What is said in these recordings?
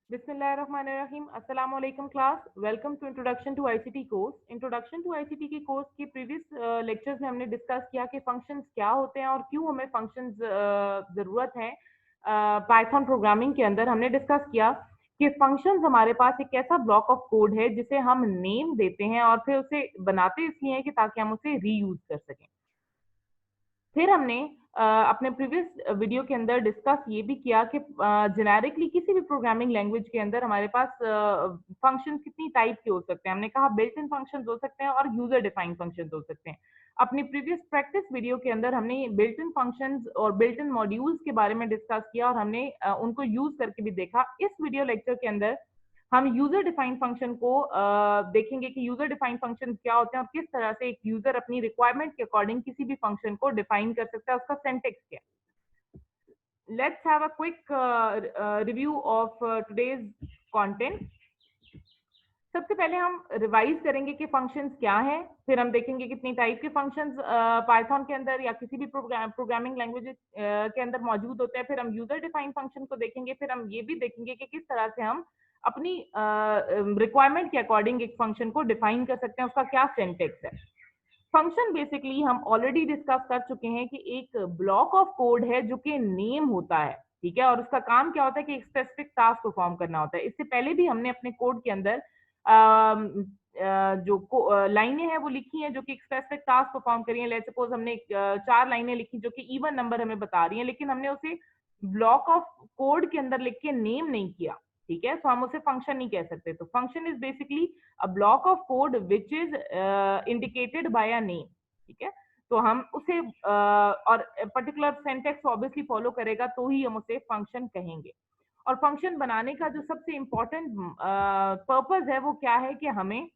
बिस्मिल्लाहिर्रहमानिर्रहीम। अस्सलाम वालेकुम class, welcome to introduction to ICT course. Introduction to ICT के कोर्स के प्रीवियस लेक्चर्स में हमने डिस्कस किया कि फंक्शंस क्या होते हैं और क्यों हमें फंक्शंस ज़रूरत है। पाइथन प्रोग्रामिंग के अंदर हमने डिस्कस किया कि फंक्शंस हमारे पास एक ऐसा ब्लॉक ऑफ कोड है जिसे हम नेम देते हैं और फिर उसे बनाते इसलिए हैं कि ताकि हम उसे रीयूज कर सकें। फिर हमने अपने प्रीवियस वीडियो के अंदर डिस्कस ये भी किया कि जेनेरिकली किसी भी प्रोग्रामिंग लैंग्वेज के अंदर हमारे पास फंक्शन कितनी टाइप के हो सकते हैं। हमने कहा बिल्ट इन फंक्शंस हो सकते हैं और यूजर डिफाइंड फंक्शंस हो सकते हैं। अपनी प्रीवियस प्रैक्टिस वीडियो के अंदर हमने बिल्ट इन फंक्शंस और बिल्ट इन मॉड्यूल्स के बारे में डिस्कस किया और हमने उनको यूज करके भी देखा। इस वीडियो लेक्चर के अंदर हम यूजर डिफाइंड फंक्शन को देखेंगे कि यूजर डिफाइंड फंक्शन क्या होते हैं और किस तरह से एक यूजर अपनी रिक्वायरमेंट के अकॉर्डिंग किसी भी फंक्शन को डिफाइन कर सकता है, उसका सिंटैक्स क्या है। Let's have a quick review of today's content. सबसे पहले हम रिवाइज करेंगे कि फंक्शंस क्या हैं, फिर हम देखेंगे कितनी टाइप के फंक्शंस पाइथन के अंदर या किसी भी प्रोग्रामिंग लैंग्वेज के अंदर मौजूद होते हैं। फिर हम यूजर डिफाइंड फंक्शन को देखेंगे। फिर हम ये भी देखेंगे कि किस तरह से हम अपनी रिक्वायरमेंट के अकॉर्डिंग एक फंक्शन को डिफाइन कर सकते हैं, उसका क्या सिंटैक्स है। फंक्शन बेसिकली हम ऑलरेडी डिस्कस कर चुके हैं कि एक ब्लॉक ऑफ कोड है जो कि नेम होता है, ठीक है, और उसका काम क्या होता है कि एक स्पेसिफिक टास्क परफॉर्म करना होता है। इससे पहले भी हमने अपने कोड के अंदर जो लाइनें हैं वो लिखी हैं जो कि एक स्पेसिफिक टास्क परफॉर्म करी हैं। लेट्स सपोज हमने 4 लाइनें लिखी जो कि इवन नंबर हमें बता रही हैं, लेकिन हमने उसे ब्लॉक ऑफ कोड के अंदर लिख के नेम नहीं किया, ठीक है, तो हम उसे फंक्शन नहीं कह सकते। तो function is basically a block of code which is indicated by a name, ठीक है। तो हम उसे और पर्टिकुलर सिंटैक्स ऑब्वियसली फॉलो करेगा तो ही हम उसे फंक्शन कहेंगे। और फंक्शन बनाने का जो सबसे इंपॉर्टेंट पर्पस है वो क्या है कि हमें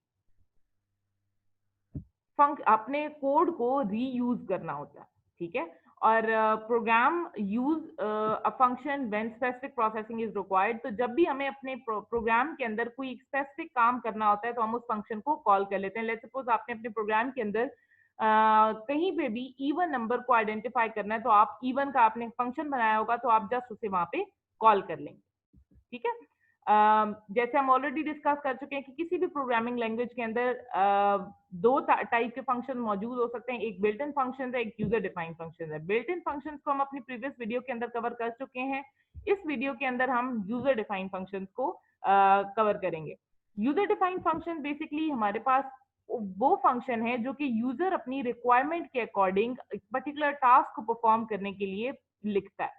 अपने कोड को रीयूज करना होता है, ठीक है। और program use a function when specific processing is required. तो जब भी हमें अपने प्रोग्राम के अंदर कोई स्पेसिफिक काम करना होता है तो हम उस फंक्शन को कॉल कर लेते हैं। लेट्स सपोज आपने अपने प्रोग्राम के अंदर कहीं पे भी इवन नंबर को आइडेंटिफाई करना है तो आप इवन का आपने फंक्शन बनाया होगा तो आप जस्ट उसे वहां पे कॉल कर लेंगे, ठीक है। जैसे हम ऑलरेडी डिस्कस कर चुके हैं कि किसी भी प्रोग्रामिंग लैंग्वेज के अंदर दो टाइप के फंक्शन मौजूद हो सकते हैं, एक बिल्ट इन फंक्शन है, एक यूजर डिफाइंड फंक्शन है। बिल्ट इन फंक्शन को हम अपनी प्रीवियस वीडियो के अंदर कवर कर चुके हैं। इस वीडियो के अंदर हम यूजर डिफाइंड फंक्शन को कवर करेंगे। यूजर डिफाइंड फंक्शन बेसिकली हमारे पास वो फंक्शन है जो कि यूजर अपनी रिक्वायरमेंट के अकॉर्डिंग पर्टिकुलर टास्क को परफॉर्म करने के लिए लिखता है,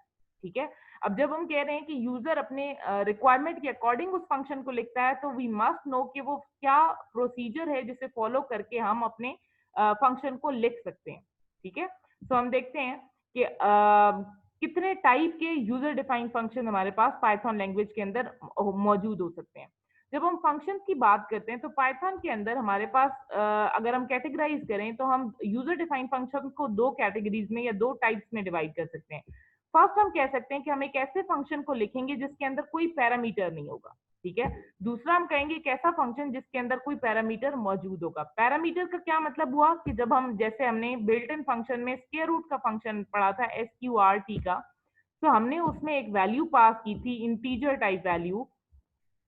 ठीक है। अब जब हम कह रहे हैं कि यूजर अपने रिक्वायरमेंट के अकॉर्डिंग उस फंक्शन को लिखता है तो वी मस्ट नो कि वो क्या प्रोसीजर है जिसे फॉलो करके हम अपने फंक्शन को लिख सकते हैं, ठीक है। तो हम देखते हैं कि कितने टाइप के यूजर डिफाइंड फंक्शन हमारे पास पाइथन लैंग्वेज के अंदर मौजूद हो सकते हैं। जब हम फंक्शन की बात करते हैं तो पाइथन के अंदर हमारे पास अगर हम कैटेगराइज करें तो हम यूजर डिफाइंड फंक्शन को दो कैटेगरीज में या दो टाइप्स में डिवाइड कर सकते हैं। फर्स्ट हम कह सकते हैं कि हम एक ऐसे फंक्शन को लिखेंगे जिसके अंदर कोई पैरामीटर नहीं होगा, ठीक है। दूसरा हम कहेंगे एक ऐसा फंक्शन जिसके अंदर कोई पैरामीटर मौजूद होगा। पैरामीटर का क्या मतलब हुआ कि जब हम जैसे हमने बिल्ट इन फंक्शन में स्क्वायर रूट का फंक्शन पढ़ा था SQRT का, तो हमने उसमें एक वैल्यू पास की थी इंटीजर टाइप वैल्यू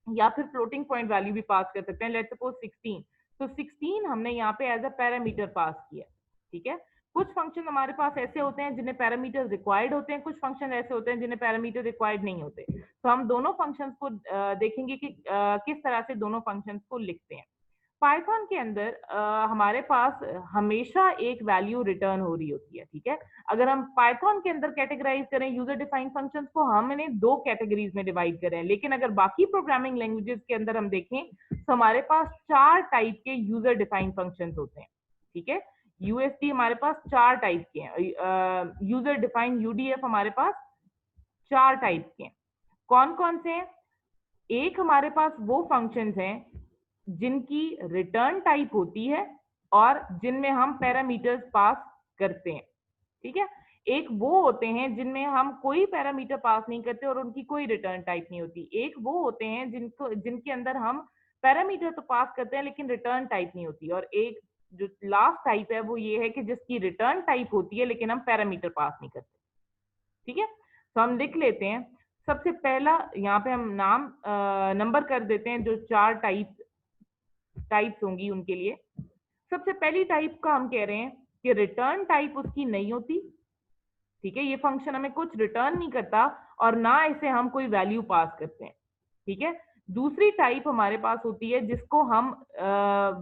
या फिर फ्लोटिंग पॉइंट वैल्यू भी पास कर सकते हैं। लेट्स सपोज 16, तो 16 हमने यहाँ पे एज अ पैरामीटर पास किया, ठीक है। कुछ फंक्शन हमारे पास ऐसे होते हैं जिन्हें पैरामीटर रिक्वायर्ड होते हैं, कुछ फंक्शन ऐसे होते हैं जिन्हें पैरामीटर रिक्वायर्ड नहीं होते। तो हम दोनों फंक्शंस को देखेंगे कि किस तरह से दोनों फंक्शंस को लिखते हैं। पाइथन के अंदर हमारे पास हमेशा एक वैल्यू रिटर्न हो रही होती है, ठीक है। अगर हम पाइथन के अंदर कैटेगराइज करें यूजर डिफाइंड फंक्शंस को, हमने दो कैटेगरीज में डिवाइड करें, लेकिन अगर बाकी प्रोग्रामिंग लैंग्वेजेस के अंदर हम देखें तो हमारे पास 4 टाइप के यूजर डिफाइंड फंक्शंस होते हैं, ठीक है। यूएसडी हमारे पास 4 टाइप के हैं, यूजर डिफाइंड यूडीएफ हमारे पास 4 टाइप के हैं। कौन कौन से हैं? एक हमारे पास वो फंक्शंस हैं जिनकी रिटर्न टाइप होती है और जिनमें हम पैरामीटर्स पास करते हैं, ठीक है। एक वो होते हैं जिनमें हम कोई पैरामीटर पास नहीं करते और उनकी कोई रिटर्न टाइप नहीं होती। एक वो होते हैं जिनके अंदर हम पैरामीटर तो पास करते हैं लेकिन रिटर्न टाइप नहीं होती। और एक जो लास्ट टाइप है वो ये है कि जिसकी रिटर्न टाइप होती है लेकिन हम पैरामीटर पास नहीं करते, ठीक है। तो हम लिख लेते हैं सबसे पहला यहाँ पे हम नाम नंबर कर देते हैं, जो 4 टाइप्स होंगी उनके लिए। सबसे पहली टाइप का हम कह रहे हैं कि रिटर्न टाइप उसकी नहीं होती, ठीक है, ये फंक्शन हमें कुछ रिटर्न नहीं करता और ना इसे हम कोई वैल्यू पास करते हैं, ठीक है। दूसरी टाइप हमारे पास होती है जिसको हम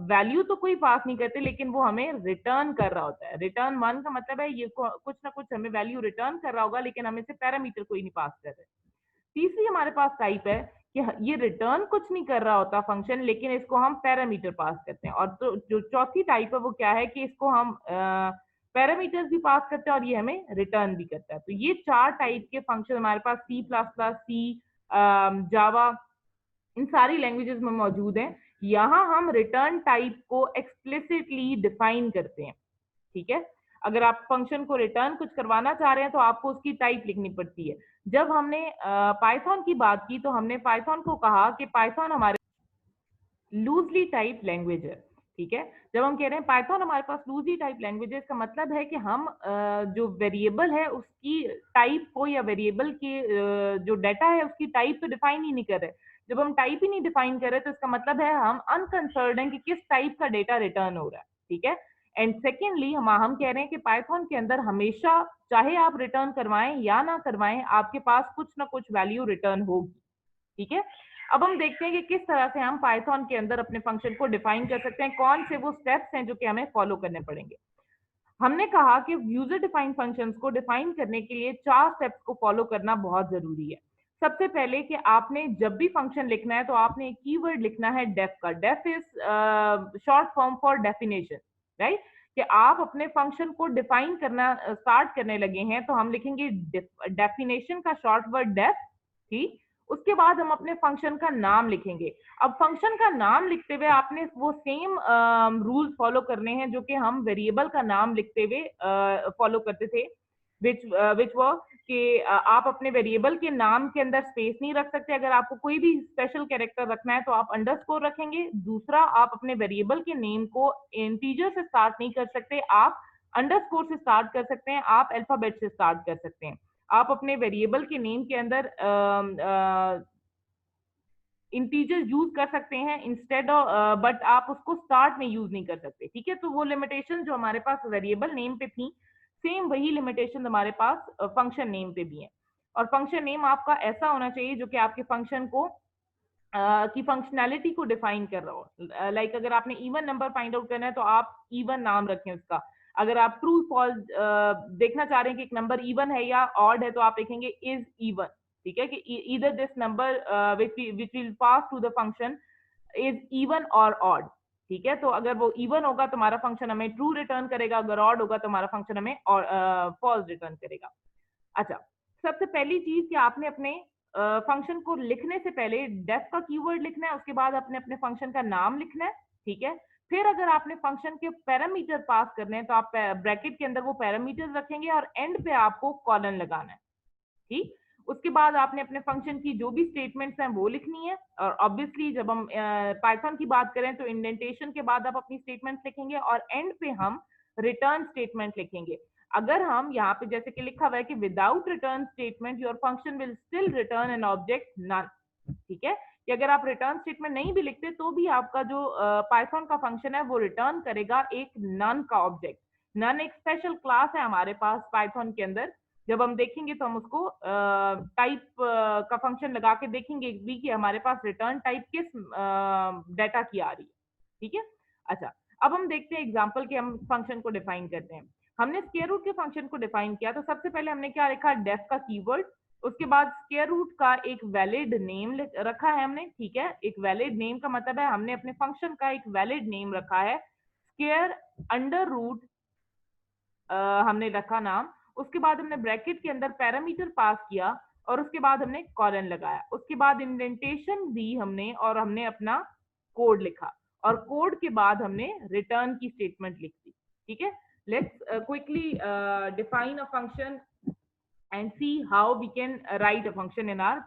वैल्यू तो कोई पास नहीं करते, लेकिन वो हमें रिटर्न कर रहा होता है। रिटर्न वन का मतलब है ये कुछ ना कुछ हमें वैल्यू रिटर्न कर रहा होगा, लेकिन हम इसे पैरामीटर कोई नहीं पास कर रहे। तीसरी हमारे पास टाइप है कि ये रिटर्न कुछ नहीं कर रहा होता फंक्शन, लेकिन इसको हम पैरामीटर पास करते हैं। और तो जो चौथी टाइप है वो क्या है कि इसको हम पैरामीटर्स भी पास करते हैं और ये हमें रिटर्न भी करता है। तो ये 4 टाइप के फंक्शन हमारे पास सी प्लस प्लस, सी, जावा, इन सारी लैंग्वेजेस में मौजूद हैं। यहाँ हम रिटर्न टाइप को एक्सप्लिसिटली डिफाइन करते हैं, ठीक है। अगर आप फंक्शन को रिटर्न कुछ करवाना चाह रहे हैं तो आपको उसकी टाइप लिखनी पड़ती है। जब हमने पाइथन की बात की तो हमने पाइथन को कहा कि पाइथन हमारे लूजली टाइप लैंग्वेज है, ठीक है। जब हम कह रहे हैं पाइथन हमारे पास लूजली टाइप लैंग्वेज है, इसका मतलब है कि हम जो वेरिएबल है उसकी टाइप को या वेरिएबल के जो डाटा है उसकी टाइप तो डिफाइन ही नहीं कर रहे। जब हम टाइप ही नहीं डिफाइन कर रहे तो इसका मतलब है हम अनकंसर्न्ड हैं कि किस टाइप का डेटा रिटर्न हो रहा है, ठीक है। एंड सेकेंडली हम कह रहे हैं कि पाइथन के अंदर हमेशा चाहे आप रिटर्न करवाएं या ना करवाएं, आपके पास कुछ ना कुछ वैल्यू रिटर्न होगी, ठीक है। अब हम देखते हैं कि किस तरह से हम पाइथन के अंदर अपने फंक्शन को डिफाइन कर सकते हैं, कौन से वो स्टेप्स हैं जो कि हमें फॉलो करने पड़ेंगे। हमने कहा कि यूजर डिफाइंड फंक्शंस को डिफाइन करने के लिए 4 स्टेप्स को फॉलो करना बहुत जरूरी है। सबसे पहले कि आपने जब भी फंक्शन लिखना है तो आपने एक कीवर्ड लिखना है डेफ का। Def is short form for definition, right. कि आप अपने फंक्शन को डिफाइन करना स्टार्ट करने लगे हैं तो हम लिखेंगे डेफिनेशन का शॉर्ट वर्ड डेफ, ठीक। उसके बाद हम अपने फंक्शन का नाम लिखेंगे। अब फंक्शन का नाम लिखते हुए आपने वो सेम रूल्स फॉलो करने हैं जो कि हम वेरिएबल का नाम लिखते हुए फॉलो करते थे, विच वो कि आप अपने वेरिएबल के नाम के अंदर स्पेस नहीं रख सकते। अगर आपको कोई भी स्पेशल कैरेक्टर रखना है तो आप अंडरस्कोर रखेंगे। दूसरा, आप अपने वेरिएबल के नेम को इंटीजर से स्टार्ट नहीं कर सकते, आप अंडरस्कोर से स्टार्ट कर सकते हैं, आप अल्फाबेट से स्टार्ट कर सकते हैं। आप अपने वेरिएबल के नेम के अंदर इंटीजर यूज कर सकते हैं इंस्टेड ऑफ, बट आप उसको स्टार्ट में यूज नहीं कर सकते, ठीक है। तो वो लिमिटेशन जो हमारे पास वेरिएबल नेम पे थी, सेम वही लिमिटेशन हमारे पास फंक्शन नेम पे भी है। और फंक्शन नेम आपका ऐसा होना चाहिए जो कि आपके फंक्शन को की फंक्शनैलिटी को डिफाइन कर रहा हो। लाइक अगर आपने इवन नंबर फाइंड आउट करना है तो आप इवन नाम रखें उसका। अगर आप ट्रू फॉल्स देखना चाह रहे हैं कि एक नंबर इवन है या ऑड है तो आप लिखेंगे इज इवन, ठीक है। कि either this number which will pass to the function is even और ऑड, ठीक है। तो अगर वो इवन होगा तो हमारा फंक्शन हमें ट्रू रिटर्न करेगा, अगर ऑड होगा तो हमारा फंक्शन हमें फॉल्स रिटर्न करेगा। अच्छा, सबसे पहली चीज कि आपने अपने फंक्शन को लिखने से पहले डेफ का कीवर्ड लिखना है, उसके बाद अपने अपने फंक्शन का नाम लिखना है, ठीक है। फिर अगर आपने फंक्शन के पैरामीटर पास करने हैं तो आप ब्रैकेट के अंदर वो पैरामीटर रखेंगे और एंड पे आपको कॉलन लगाना है, ठीक। उसके बाद आपने अपने फंक्शन की जो भी स्टेटमेंट्स हैं वो लिखनी है। और ऑब्वियसली जब हम पाइथन की बात करें तो इंडेंटेशन के बाद आप अपनी स्टेटमेंट्स लिखेंगे और एंड पे हम रिटर्न स्टेटमेंट लिखेंगे। अगर हम यहाँ पे जैसे कि लिखा हुआ है कि without return statement your function will still return an object none, ठीक है। कि अगर आप रिटर्न स्टेटमेंट नहीं भी लिखते तो भी आपका जो पाइथन का फंक्शन है वो रिटर्न करेगा एक नन का ऑब्जेक्ट। नन एक स्पेशल क्लास है हमारे पास पाइथन के अंदर। जब हम देखेंगे तो हम उसको टाइप का फंक्शन लगा के देखेंगे भी कि हमारे पास रिटर्न टाइप किस डाटा की आ रही है, ठीक है। अच्छा, अब हम देखते हैं एग्जांपल के हम फंक्शन को डिफाइन करते हैं। हमने स्क्वायर रूट के फंक्शन को डिफाइन किया तो सबसे पहले हमने क्या लिखा, डेफ का कीवर्ड। उसके बाद स्क्वायर रूट का एक वैलिड नेम रखा है हमने, ठीक है। एक वैलिड नेम का मतलब है हमने अपने फंक्शन का एक वैलिड नेम रखा है। स्क्वायर अंडर रूट हमने रखा नाम। उसके बाद हमने ब्रैकेट के अंदर पैरामीटर पास किया और उसके बाद हमने कॉलन लगाया। उसके बाद इंडेंटेशन दी हमने और हमने अपना कोड लिखा और कोड के बाद हमने रिटर्न की स्टेटमेंट लिख दी, ठीक है। Let's quickly define a function and see how we can write a function in our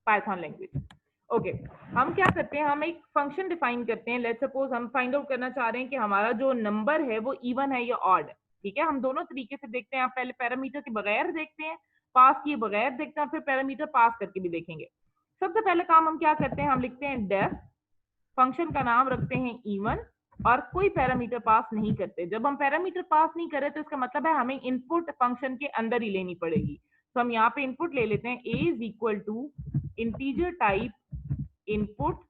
Python language. Okay, हम क्या करते हैं, हम एक फंक्शन डिफाइन करते हैं। लेट्स सपोज हम फाइंड आउट करना चाह रहे हैं कि हमारा जो नंबर है वो इवन है या ऑड है, ठीक है। हम दोनों तरीके से देखते हैं। आप पहले पैरामीटर के बगैर देखते हैं, पास किए बगैर देखते हैं, फिर पैरामीटर पास करके भी देखेंगे। सबसे पहले काम हम क्या करते हैं, हम लिखते हैं डेफ, फंक्शन का नाम रखते हैं इवन, और कोई पैरामीटर पास नहीं करते। जब हम पैरामीटर पास नहीं करें तो इसका मतलब है हमें इनपुट फंक्शन के अंदर ही लेनी पड़ेगी। तो हम यहाँ पे इनपुट ले लेते हैं, a is equal to integer type input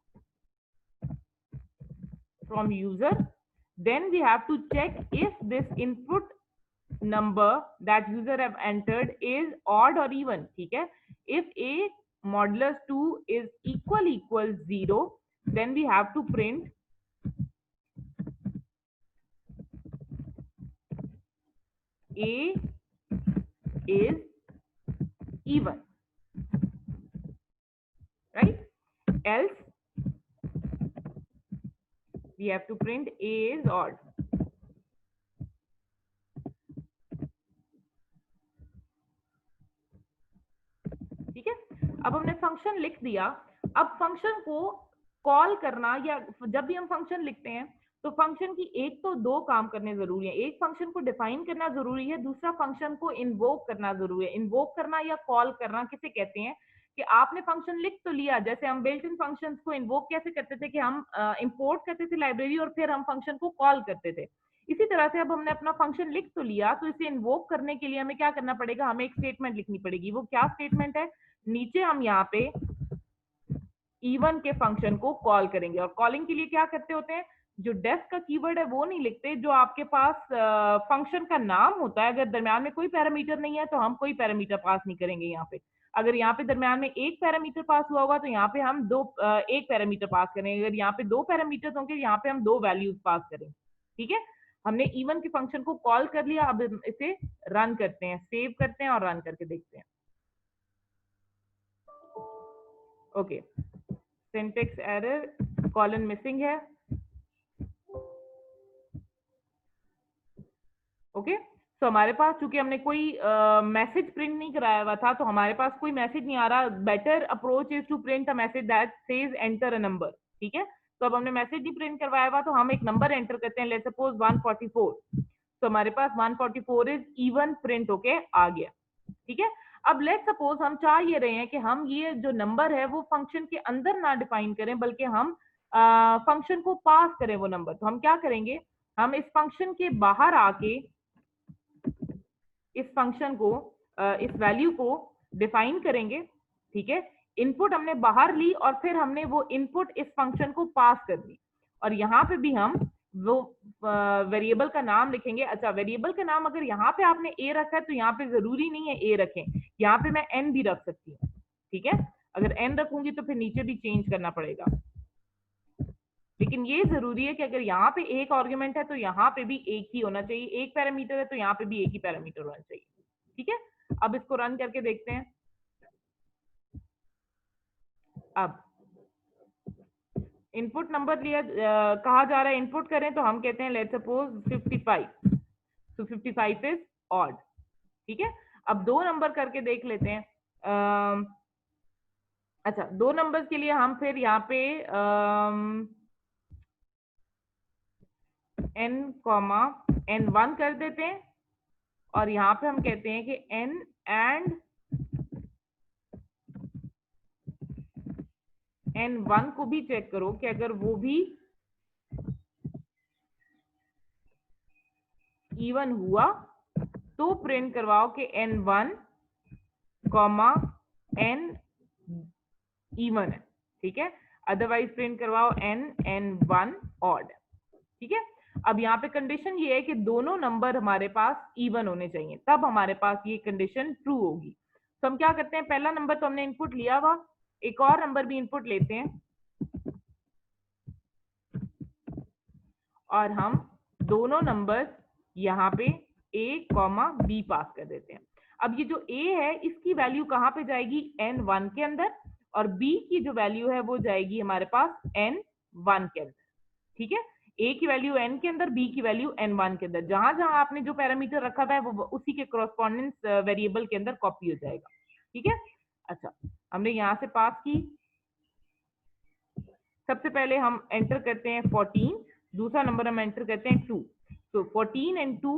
from user, then we have to check if this input number that user have entered is odd or even, ठीक है। if a modulus 2 is equal 0, then we have to print a is even, right? Else we have to print a is odd। ठीक है, अब हमने function लिख दिया। अब function को कॉल करना, या जब भी हम फंक्शन लिखते हैं तो फंक्शन की एक तो दो काम करने जरूरी है। एक फंक्शन को डिफाइन करना जरूरी है, दूसरा फंक्शन को इन्वोक करना जरूरी है। इन्वोक करना या कॉल करना किसे कहते हैं कि आपने फंक्शन लिख तो लिया, जैसे हम बिल्ट इन फंक्शंस को इन्वोक कैसे करते थे कि हम इंपोर्ट करते थे लाइब्रेरी और फिर हम फंक्शन को कॉल करते थे। इसी तरह से अब हमने अपना फंक्शन लिख तो लिया, तो इसे इन्वोक करने के लिए हमें क्या करना पड़ेगा, हमें एक स्टेटमेंट लिखनी पड़ेगी। वो क्या स्टेटमेंट है, नीचे हम यहाँ पे इवन के फंक्शन को कॉल करेंगे। और कॉलिंग के लिए क्या करते होते हैं, जो डेफ का कीवर्ड है वो नहीं लिखते, जो आपके पास फंक्शन का नाम होता है, अगर दरम्यान में कोई पैरामीटर नहीं है तो हम कोई पैरामीटर पास नहीं करेंगे यहाँ पे। अगर यहाँ पे दरम्यान में एक पैरामीटर पास हुआ होगा तो यहाँ पे हम एक पैरामीटर पास करेंगे। अगर यहाँ पे दो पैरामीटर होंगे यहाँ पे हम दो वैल्यूज पास करेंगे। ठीक है, हमने इवन के फंक्शन को कॉल कर लिया। अब इसे रन करते हैं, सेव करते हैं और रन करके देखते हैं। Okay, syntax error, colon missing है। ओके, तो हमारे पास चूंकि हमने कोई मैसेज प्रिंट नहीं कराया हुआ था तो हमारे पास कोई मैसेज नहीं आ रहा। Better approach is to print a message that says enter a number. ठीक है, तो अब हमने मैसेज नहीं प्रिंट करवाया हुआ तो हम एक नंबर एंटर करते हैं, लेट्स सपोज 144। तो हमारे पास 144 इज इवन प्रिंट होके आ गया। ठीक है, अब लेट्स सपोज हम चाह ये रहे हैं कि हम ये जो नंबर है वो फंक्शन के अंदर ना डिफाइन करें बल्कि हम फंक्शन को पास करें वो नंबर। तो हम क्या करेंगे, हम इस फंक्शन के बाहर आके इस फंक्शन को इस वैल्यू को डिफाइन करेंगे। ठीक है, इनपुट हमने बाहर ली और फिर हमने वो इनपुट इस फंक्शन को पास कर दी, और यहाँ पे भी हम वो वेरिएबल का नाम लिखेंगे। अच्छा, वेरिएबल का नाम अगर यहाँ पे आपने ए रखा है तो यहाँ पे जरूरी नहीं है ए रखें, यहाँ पे मैं एन भी रख सकती हूँ। ठीक है, अगर एन रखूंगी तो फिर नीचे भी चेंज करना पड़ेगा, लेकिन ये जरूरी है कि अगर यहाँ पे एक आर्गुमेंट है तो यहाँ पे भी एक ही होना चाहिए, एक पैरामीटर है तो यहाँ पे भी एक ही पैरामीटर होना चाहिए। ठीक है, अब इसको रन करके देखते हैं। अब इनपुट नंबर लिया कहा जा रहा है इनपुट करें, तो हम कहते हैं लेट्स सपोज 55, तो 55 इज ऑड। ठीक है, अब दो नंबर करके देख लेते हैं। अच्छा, दो नंबर्स के लिए हम फिर यहाँ पे n कॉमा n1 कर देते हैं, और यहाँ पे हम कहते हैं कि n एंड n1 को भी चेक करो कि अगर वो भी इवन हुआ तो प्रिंट करवाओ कि n1 कॉमा n इवन है। ठीक है, अदरवाइज प्रिंट करवाओ n1 ऑड। ठीक है, अब यहाँ पे कंडीशन ये है कि दोनों नंबर हमारे पास इवन होने चाहिए, तब हमारे पास ये कंडीशन ट्रू होगी। तो हम क्या करते हैं, पहला नंबर तो हमने इनपुट लिया हुआ, एक और नंबर भी इनपुट लेते हैं और हम दोनों नंबर यहाँ पे a कॉमा b पास कर देते हैं। अब ये जो a है इसकी वैल्यू कहाँ पे जाएगी, n1 के अंदर, और b की जो वैल्यू है वो जाएगी हमारे पास n1 के अंदर। ठीक है, a की वैल्यू n के अंदर, b की वैल्यू n1 के अंदर। जहां जहां आपने जो पैरामीटर रखा था वो उसी के कॉरेस्पॉन्डेंस वेरिएबल के अंदर कॉपी हो जाएगा। ठीक है, अच्छा हमने यहां से पास की। सबसे पहले हम एंटर करते हैं 14, दूसरा नंबर हम एंटर करते हैं 2। तो 14 एंड 2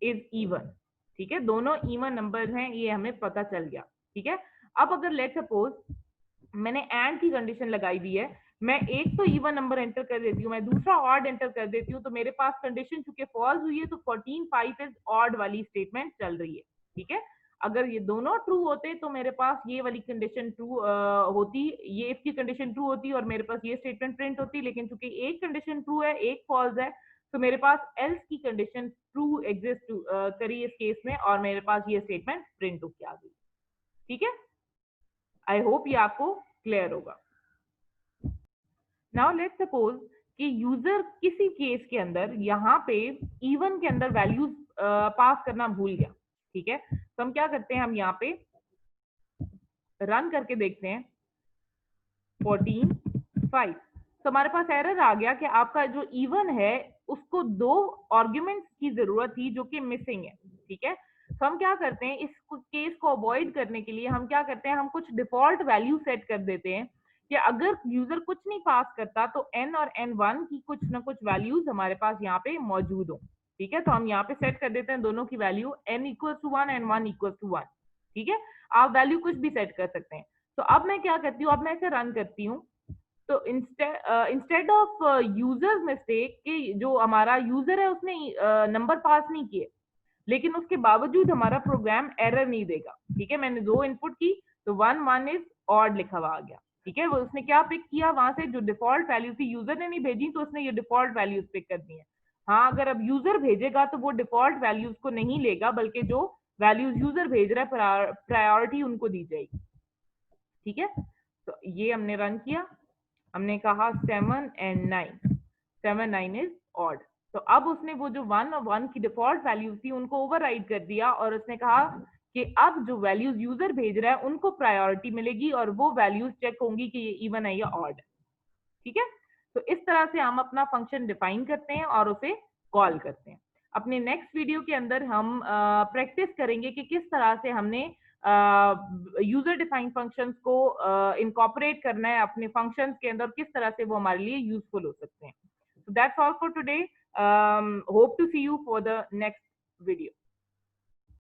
इज इवन। ठीक है, दोनों इवन नंबर हैं, ये हमें पता चल गया। ठीक है, अब अगर लेट सपोज मैंने एंड की कंडीशन लगाई हुई है, मैं एक तो इवन नंबर एंटर कर देती हूँ, मैं दूसरा ऑड एंटर कर देती हूँ, तो मेरे पास कंडीशन चूंकि फॉल्स हुई है तो 14 5 इज ऑड वाली स्टेटमेंट चल रही है। ठीक है, अगर ये दोनों ट्रू होते तो मेरे पास ये वाली कंडीशन ट्रू होती, ये इफ की कंडीशन ट्रू होती और मेरे पास ये स्टेटमेंट प्रिंट होती, लेकिन चूंकि एक कंडीशन ट्रू है एक फॉल्स है, तो मेरे पास एल्स की कंडीशन ट्रू एग्जिस्ट करी इस केस में और मेरे पास ये स्टेटमेंट प्रिंट होकर आ गई। ठीक है, आई होप ये आपको क्लियर होगा। नाउ लेट सपोज कि यूजर किसी केस के अंदर यहाँ पे इवन के अंदर वैल्यूज पास करना भूल गया। ठीक है, तो हम क्या करते हैं, हम यहाँ पे रन करके देखते हैं 14 5, तो हमारे पास एरर आ गया कि आपका जो इवन है उसको 2 आर्ग्यूमेंट्स की जरूरत थी जो कि मिसिंग है। ठीक है, तो हम क्या करते हैं, इस केस को अवॉइड करने के लिए हम क्या करते हैं, हम कुछ डिफॉल्ट वैल्यू सेट कर देते हैं कि अगर यूजर कुछ नहीं पास करता तो n और n1 की कुछ ना कुछ वैल्यूज हमारे पास यहाँ पे मौजूद हो। ठीक है, तो हम यहाँ पे सेट कर देते हैं दोनों की value n equal to 1 and 1 equal to 1। ठीक है, आप वैल्यू कुछ भी सेट कर सकते हैं। तो अब मैं क्या करती हूँ, अब मैं इसे रन करती हूँ, तो इंस्टेड ऑफ यूजर्स मिस्टेक कि जो हमारा यूजर है उसने नंबर पास नहीं किए, लेकिन उसके बावजूद हमारा प्रोग्राम एरर नहीं देगा। ठीक है, मैंने 2 इनपुट की तो 1 1 इज ऑड लिखा हुआ आ गया। ठीक है, वो उसने क्या पिक किया, वहां से जो डिफॉल्ट वैल्यू थी यूजर ने नहीं भेजी तो उसने ये डिफॉल्ट वैल्यूज पिक कर दी है। हाँ, अगर अब यूजर भेजेगा तो वो डिफॉल्ट वैल्यूज को नहीं लेगा, बल्कि जो वैल्यूज यूजर भेज रहा है प्रायोरिटी उनको दी जाएगी। ठीक है, तो ये हमने रन किया, हमने कहा 7 एंड 9, 7 9 इज ऑड। तो अब उसने वो जो 1 और 1 की डिफॉल्ट वैल्यूज थी उनको ओवरराइड कर दिया और उसने कहा कि अब जो वैल्यूज यूजर भेज रहा है उनको प्रायोरिटी मिलेगी और वो वैल्यूज चेक होंगी कि ये इवन है या ऑड है। ठीक है, तो इस तरह से हम अपना फंक्शन डिफाइन करते हैं और उसे कॉल करते हैं। अपने नेक्स्ट वीडियो के अंदर हम प्रैक्टिस करेंगे कि किस तरह से हमने यूजर डिफाइन फंक्शंस को इनकॉर्पोरेट करना है अपने फंक्शंस के अंदर, किस तरह से वो हमारे लिए यूजफुल हो सकते हैं। So that's all for today. Hope to see you for the next video.